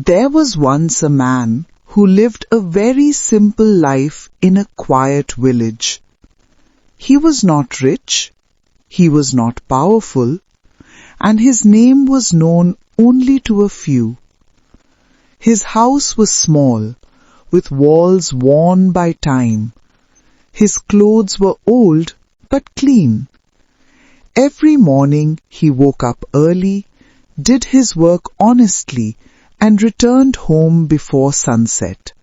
There was once a man who lived a very simple life in a quiet village. He was not rich, he was not powerful, and his name was known only to a few. His house was small, with walls worn by time. His clothes were old but clean. Every morning he woke up early, did his work honestly, and returned home before sunset.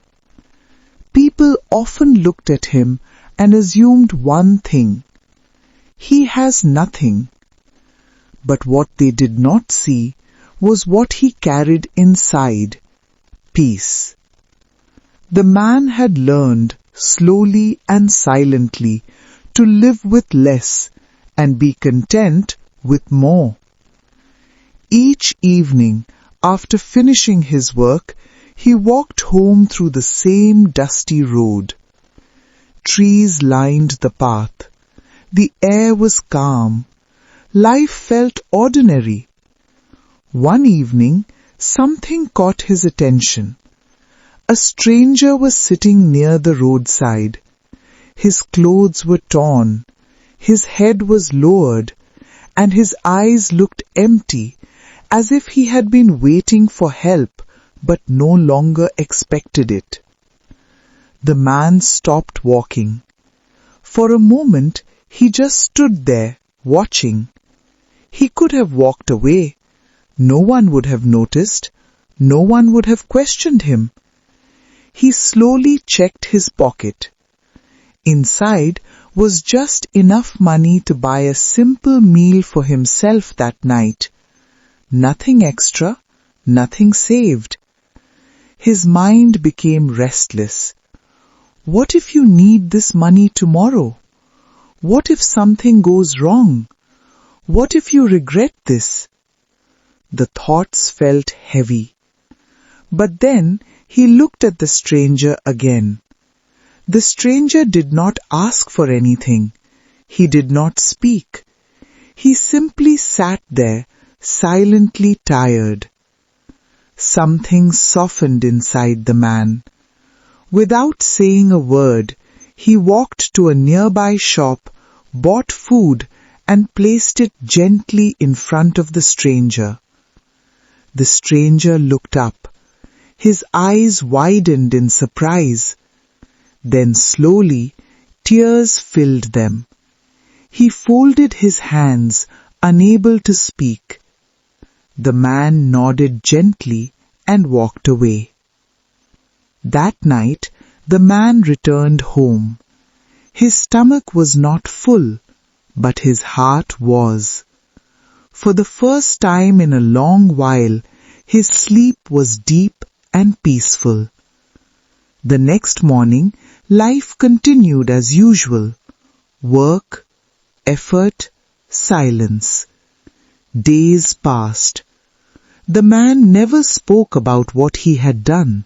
People often looked at him and assumed one thing: he has nothing. But what they did not see was what he carried inside: peace. The man had learned, slowly and silently, to live with less and be content with more. Each evening, after finishing his work, he walked home through the same dusty road. Trees lined the path. The air was calm. Life felt ordinary. One evening, something caught his attention. A stranger was sitting near the roadside. His clothes were torn, his head was lowered, and his eyes looked empty, as if he had been waiting for help but no longer expected it. The man stopped walking. For a moment he just stood there, watching. He could have walked away. No one would have noticed. No one would have questioned him. He slowly checked his pocket. Inside was just enough money to buy a simple meal for himself that night. Nothing extra, nothing saved. His mind became restless. What if you need this money tomorrow? What if something goes wrong? What if you regret this? The thoughts felt heavy. But then he looked at the stranger again. The stranger did not ask for anything. He did not speak. He simply sat there, silently tired. Something softened inside the man. Without saying a word, he walked to a nearby shop, bought food, and placed it gently in front of the stranger. The stranger looked up. His eyes widened in surprise. Then slowly, tears filled them. He folded his hands, unable to speak. The man nodded gently and walked away. That night, the man returned home. His stomach was not full, but his heart was. For the first time in a long while, his sleep was deep and peaceful. The next morning, life continued as usual. Work, effort, silence. Days passed. The man never spoke about what he had done.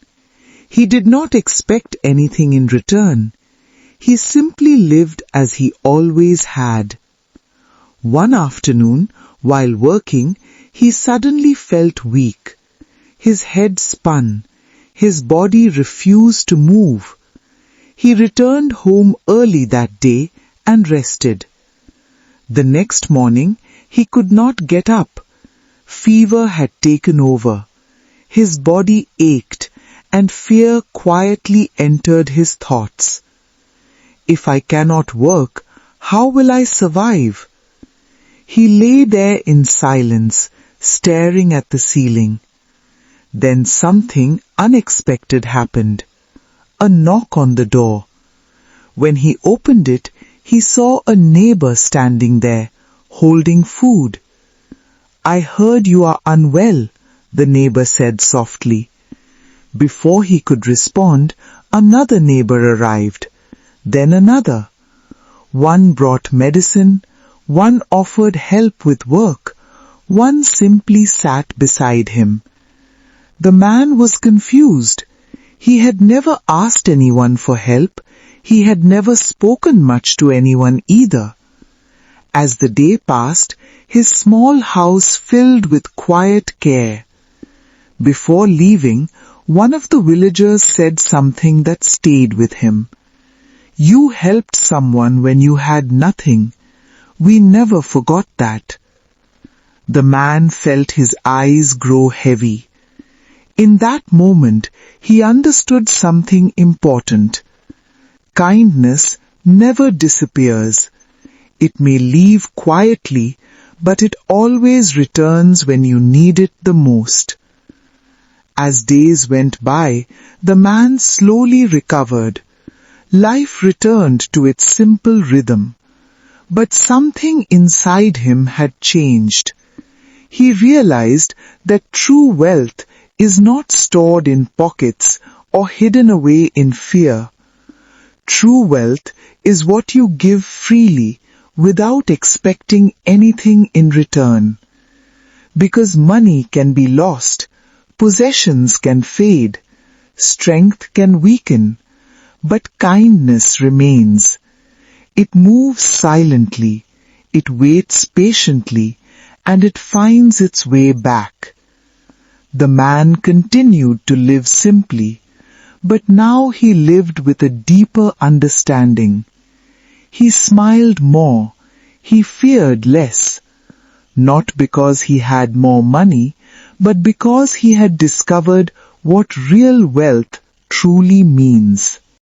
He did not expect anything in return. He simply lived as he always had. One afternoon, while working, he suddenly felt weak. His head spun. His body refused to move. He returned home early that day and rested. The next morning, he could not get up. Fever had taken over. His body ached, and fear quietly entered his thoughts. If I cannot work, how will I survive? He lay there in silence, staring at the ceiling. Then something unexpected happened. A knock on the door. When he opened it, he saw a neighbor standing there, holding food. "I heard you are unwell," the neighbor said softly. Before he could respond, another neighbor arrived, then another. One brought medicine, one offered help with work, one simply sat beside him. The man was confused. He had never asked anyone for help. He had never spoken much to anyone either. As the day passed, his small house filled with quiet care. Before leaving, one of the villagers said something that stayed with him. "You helped someone when you had nothing. We never forgot that." The man felt his eyes grow heavy. In that moment, he understood something important. Kindness never disappears. It may leave quietly, but it always returns when you need it the most. As days went by, the man slowly recovered. Life returned to its simple rhythm. But something inside him had changed. He realized that true wealth is not stored in pockets or hidden away in fear. True wealth is what you give freely without expecting anything in return. Because money can be lost, possessions can fade, strength can weaken, but kindness remains. It moves silently, it waits patiently, and it finds its way back. The man continued to live simply, but now he lived with a deeper understanding. He smiled more, he feared less, not because he had more money, but because he had discovered what real wealth truly means.